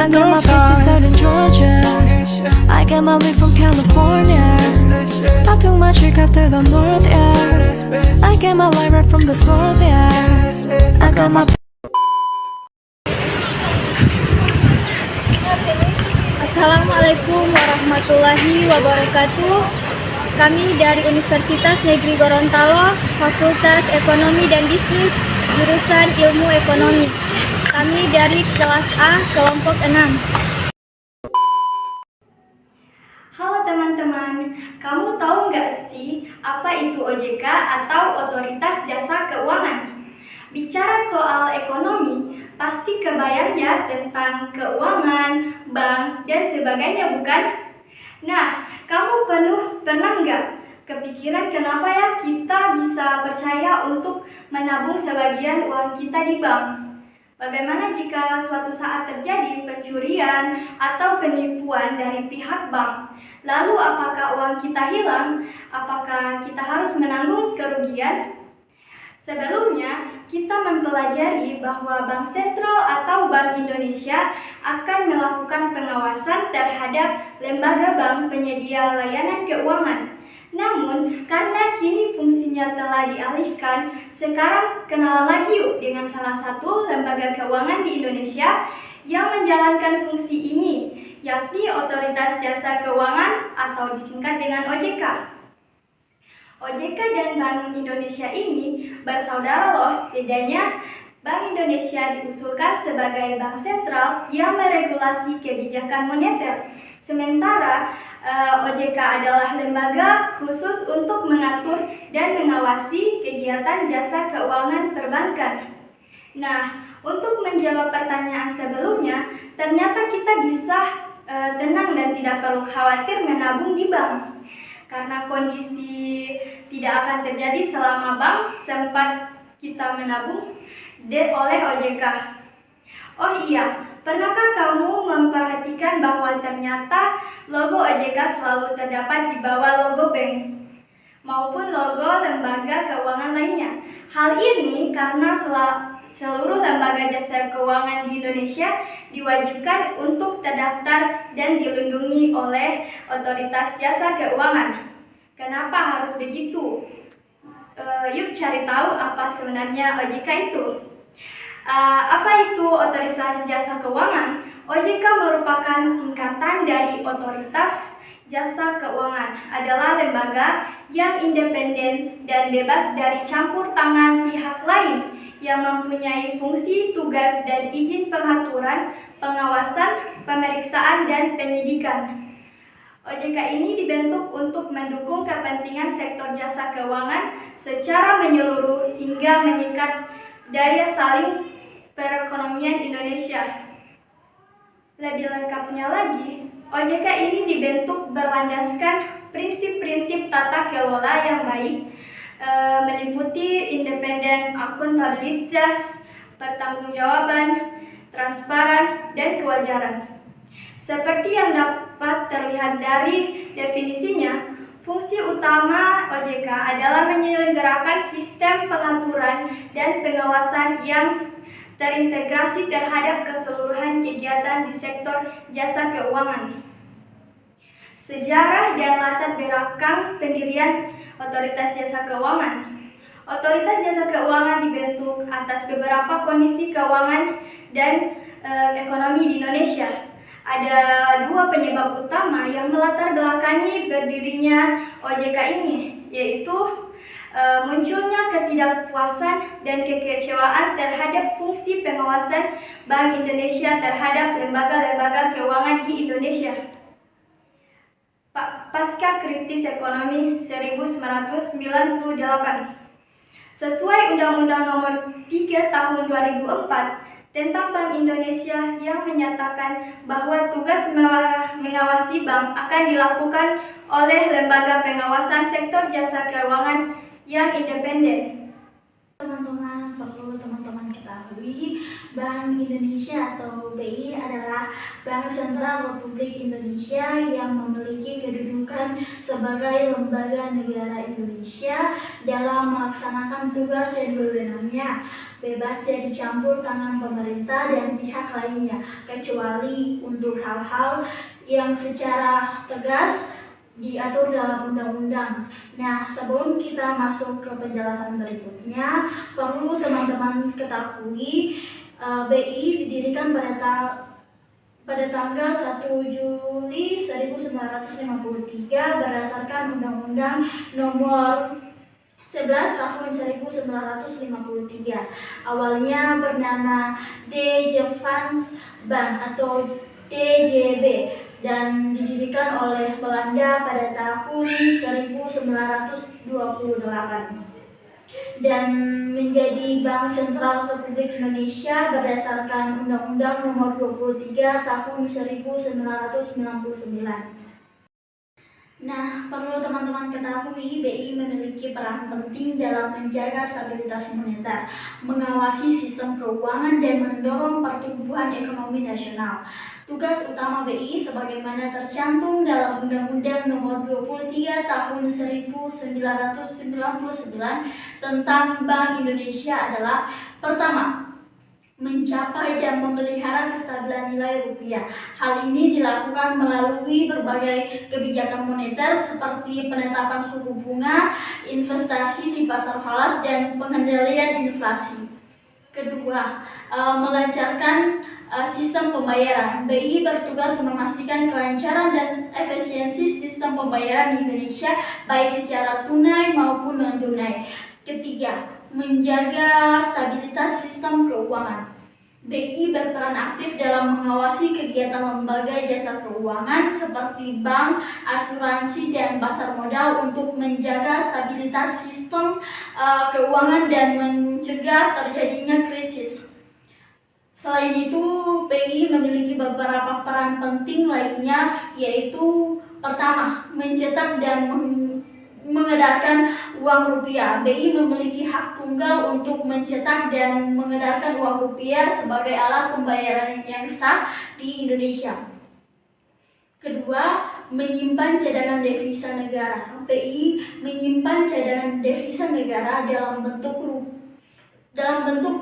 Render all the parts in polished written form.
I got my places out in Georgia. I got my weed from California. I took my chick after the north, yeah. I get my light right from the source, yeah. I got my. Assalamualaikum warahmatullahi wabarakatuh. Kami dari Universitas Negeri Gorontalo, Fakultas Ekonomi dan Bisnis, jurusan Ilmu Ekonomi. Kami dari kelas A, kelompok 6. Halo teman-teman, kamu tahu nggak sih apa itu OJK atau Otoritas Jasa Keuangan? Bicara soal ekonomi, pasti kebayang ya tentang keuangan, bank, dan sebagainya, bukan? Nah, kamu pernah nggak kepikiran kenapa ya kita bisa percaya untuk menabung sebagian uang kita di bank? Bagaimana jika suatu saat terjadi pencurian atau penipuan dari pihak bank? Lalu apakah uang kita hilang? Apakah kita harus menanggung kerugian? Sebelumnya, kita mempelajari bahwa Bank Sentral atau Bank Indonesia akan melakukan pengawasan terhadap lembaga bank penyedia layanan keuangan. Namun, karena kini fungsinya telah dialihkan, sekarang kenalan lagi yuk dengan salah satu lembaga keuangan di Indonesia yang menjalankan fungsi ini, yakni Otoritas Jasa Keuangan atau disingkat dengan OJK. OJK dan Bank Indonesia ini bersaudara loh, bedanya Bank Indonesia diusulkan sebagai bank sentral yang meregulasi kebijakan moneter. Sementara OJK adalah lembaga khusus untuk mengatur dan mengawasi kegiatan jasa keuangan perbankan. Nah, untuk menjawab pertanyaan sebelumnya, ternyata kita bisa tenang dan tidak perlu khawatir menabung di bank. Karena kondisi tidak akan terjadi selama bank sempat kita menabung oleh OJK. Oh iya, pernahkah kamu memperhatikan bahwa ternyata logo OJK selalu terdapat di bawah logo bank maupun logo lembaga keuangan lainnya? Hal ini karena seluruh lembaga jasa keuangan di Indonesia diwajibkan untuk terdaftar dan dilindungi oleh Otoritas Jasa Keuangan. Kenapa harus begitu? Yuk cari tahu apa sebenarnya OJK itu. Apa itu Otoritas Jasa Keuangan? OJK merupakan singkatan dari Otoritas Jasa Keuangan, adalah lembaga yang independen dan bebas dari campur tangan pihak lain yang mempunyai fungsi, tugas, dan izin pengaturan, pengawasan, pemeriksaan, dan penyidikan. OJK ini dibentuk untuk mendukung kepentingan sektor jasa keuangan secara menyeluruh hingga meningkat daya saing perekonomian Indonesia. Lebih lengkapnya lagi, OJK ini dibentuk berlandaskan prinsip-prinsip tata kelola yang baik, meliputi independen, akuntabilitas, pertanggungjawaban, transparan, dan kewajaran. Seperti yang dapat terlihat dari definisinya, fungsi utama OJK adalah menyelenggarakan sistem pengaturan dan pengawasan yang terintegrasi terhadap keseluruhan kegiatan di sektor jasa keuangan. Sejarah dan latar belakang pendirian Otoritas Jasa Keuangan. Otoritas Jasa Keuangan dibentuk atas beberapa kondisi keuangan dan ekonomi di Indonesia. Ada dua penyebab utama yang melatar belakangi berdirinya OJK ini, yaitu munculnya ketidakpuasan dan kekecewaan terhadap fungsi pengawasan Bank Indonesia terhadap lembaga-lembaga keuangan di Indonesia. Pasca krisis ekonomi 1998. Sesuai Undang-Undang Nomor 3 Tahun 2004 tentang Bank Indonesia yang menyatakan bahwa tugas mengawasi bank akan dilakukan oleh lembaga pengawasan sektor jasa keuangan yang independen. Teman-teman, perlu teman-teman ketahui Bank Indonesia atau BI adalah Bank Sentral Republik Indonesia yang memiliki kedudukan sebagai lembaga negara Indonesia dalam melaksanakan tugas dan wewenangnya, bebas dari campur tangan pemerintah dan pihak lainnya, kecuali untuk hal-hal yang secara tegas diatur dalam undang-undang. Nah, sebelum kita masuk ke penjelasan berikutnya, perlu teman-teman ketahui BI didirikan pada tanggal 1 Juli 1953 berdasarkan Undang-Undang Nomor 11 Tahun 1953. Awalnya bernama Dijkvans Bank atau DJB dan didirikan oleh Belanda pada tahun 1928 dan menjadi Bank Sentral Republik Indonesia berdasarkan Undang-Undang Nomor 23 Tahun 1999. Nah, perlu teman-teman ketahui, BI memiliki peran penting dalam menjaga stabilitas moneter, mengawasi sistem keuangan, dan mendorong pertumbuhan ekonomi nasional. Tugas utama BI sebagaimana tercantum dalam Undang-Undang Nomor 23 Tahun 1999 tentang Bank Indonesia adalah: pertama, mencapai dan memelihara kestabilan nilai rupiah. Hal ini dilakukan melalui berbagai kebijakan moneter seperti penetapan suku bunga, investasi di pasar falas, dan pengendalian inflasi. Kedua, melancarkan sistem pembayaran. BI bertugas memastikan kelancaran dan efisiensi sistem pembayaran di Indonesia, baik secara tunai maupun non-tunai. Ketiga, menjaga stabilitas sistem keuangan. BI berperan aktif dalam mengawasi kegiatan lembaga jasa keuangan seperti bank, asuransi, dan pasar modal untuk menjaga stabilitas sistem keuangan dan mencegah terjadinya krisis. Selain itu, BI memiliki beberapa peran penting lainnya, yaitu: pertama, mencetak dan mengedarkan uang rupiah. BI memiliki hak tunggal untuk mencetak dan mengedarkan uang rupiah sebagai alat pembayaran yang sah di Indonesia. Kedua, menyimpan cadangan devisa negara. BI menyimpan cadangan devisa negara dalam bentuk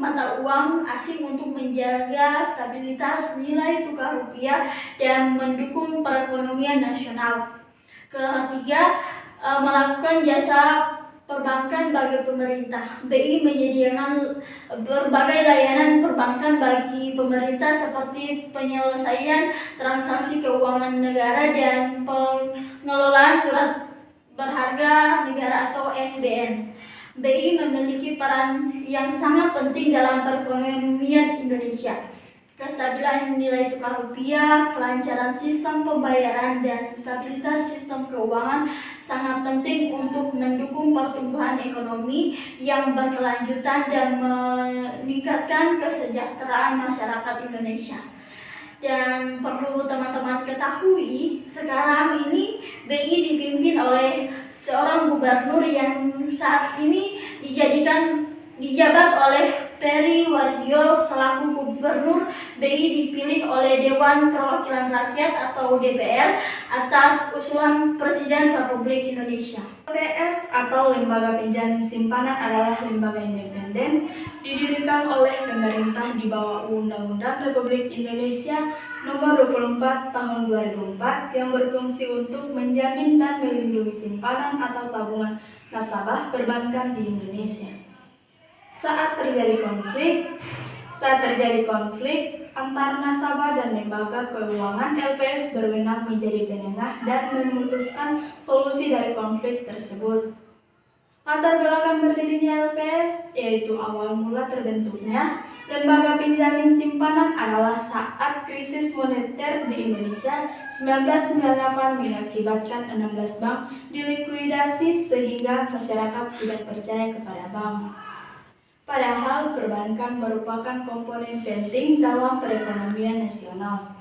mata uang asing untuk menjaga stabilitas nilai tukar rupiah dan mendukung perekonomian nasional. Ketiga, melakukan jasa perbankan bagi pemerintah. BI menyediakan berbagai layanan perbankan bagi pemerintah seperti penyelesaian transaksi keuangan negara dan pengelolaan surat berharga negara atau SBN. BI memiliki peran yang sangat penting dalam perekonomian Indonesia. Kestabilan nilai tukar rupiah, kelancaran sistem pembayaran, dan stabilitas sistem keuangan sangat penting untuk mendukung pertumbuhan ekonomi yang berkelanjutan dan meningkatkan kesejahteraan masyarakat Indonesia. Dan perlu teman-teman ketahui, sekarang ini BI dipimpin oleh seorang gubernur yang saat ini dijabat oleh Peri Warjio selaku Gubernur. BI dipilih oleh Dewan Perwakilan Rakyat atau DPR atas usulan Presiden Republik Indonesia. LPS atau Lembaga Penjamin Simpanan adalah lembaga independen didirikan oleh pemerintah di bawah Undang-Undang Republik Indonesia Nomor 24 Tahun 2004 yang berfungsi untuk menjamin dan melindungi simpanan atau tabungan nasabah perbankan di Indonesia. Saat terjadi konflik antar nasabah dan lembaga keuangan, LPS berwenang menjadi penengah dan memutuskan solusi dari konflik tersebut. Latar belakang berdirinya LPS, yaitu awal mula terbentuknya Lembaga Penjamin Simpanan adalah saat krisis moneter di Indonesia 1998 mengakibatkan 16 bank dilikuidasi sehingga masyarakat tidak percaya kepada bank. Padahal perbankan merupakan komponen penting dalam perekonomian nasional.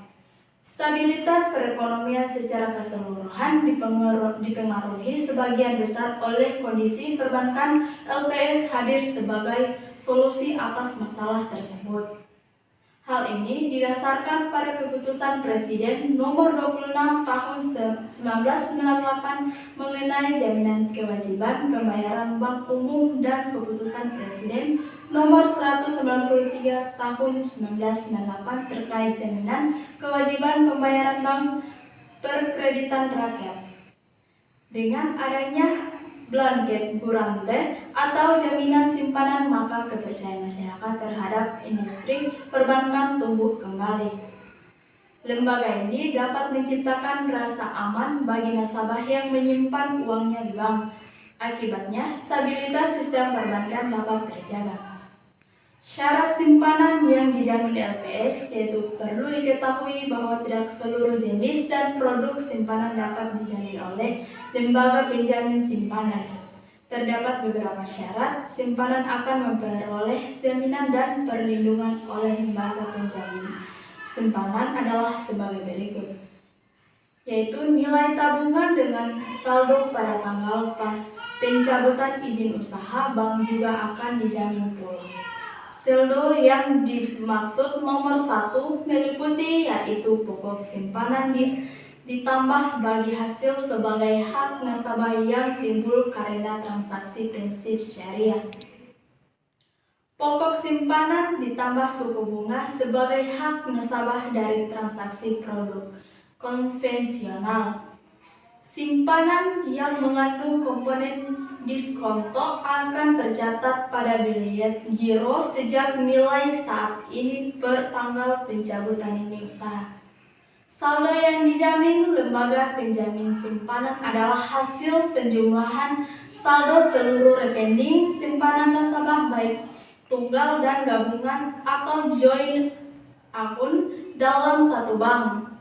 Stabilitas perekonomian secara keseluruhan dipengaruhi sebagian besar oleh kondisi perbankan. LPS hadir sebagai solusi atas masalah tersebut. Hal ini didasarkan pada Keputusan Presiden Nomor 26 Tahun 1998 mengenai jaminan kewajiban pembayaran bank umum dan Keputusan Presiden Nomor 193 Tahun 1998 terkait jaminan kewajiban pembayaran bank perkreditan rakyat. Dengan adanya blanket gurante atau jaminan simpanan, maka kepercayaan masyarakat terhadap industri perbankan tumbuh kembali. Lembaga ini dapat menciptakan rasa aman bagi nasabah yang menyimpan uangnya di bank. Akibatnya, stabilitas sistem perbankan dapat terjaga. Syarat simpanan yang dijamin LPS, yaitu perlu diketahui bahwa tidak seluruh jenis dan produk simpanan dapat dijamin oleh lembaga penjamin simpanan. Terdapat beberapa syarat simpanan akan memperoleh jaminan dan perlindungan oleh lembaga penjamin simpanan adalah sebagai berikut, yaitu nilai tabungan dengan saldo pada tanggal pencabutan izin usaha bank juga akan dijamin pula. Saldo yang dimaksud nomor 1 meliputi yaitu pokok simpanan ditambah bagi hasil sebagai hak nasabah yang timbul karena transaksi prinsip syariah. Pokok simpanan ditambah suku bunga sebagai hak nasabah dari transaksi produk konvensional. Simpanan yang mengandung komponen diskonto akan tercatat pada bilet giro sejak nilai saat ini per tanggal pencabutan izin usaha. Saldo yang dijamin lembaga penjamin simpanan adalah hasil penjumlahan saldo seluruh rekening simpanan nasabah baik tunggal dan gabungan atau joint akun dalam satu bank.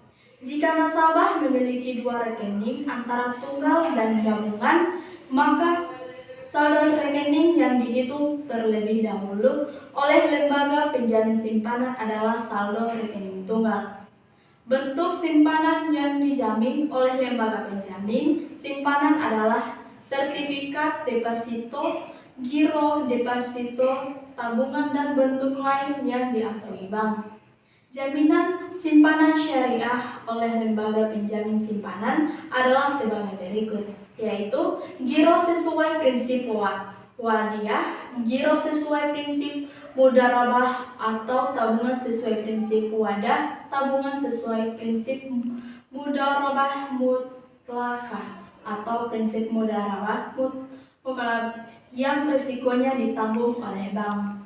Jika nasabah memiliki 2 rekening antara tunggal dan gabungan, maka saldo rekening yang dihitung terlebih dahulu oleh lembaga penjamin simpanan adalah saldo rekening tunggal. Bentuk simpanan yang dijamin oleh lembaga penjamin simpanan adalah sertifikat deposito, giro deposito, tabungan dan bentuk lain yang diakui bank. Jaminan simpanan syariah oleh lembaga penjamin simpanan adalah sebagai berikut, yaitu giro sesuai prinsip wadiyah, giro sesuai prinsip mudharabah atau tabungan sesuai prinsip wadah, tabungan sesuai prinsip mudharabah mutlakah atau prinsip mudharabah mutlakah yang risikonya ditanggung oleh bank.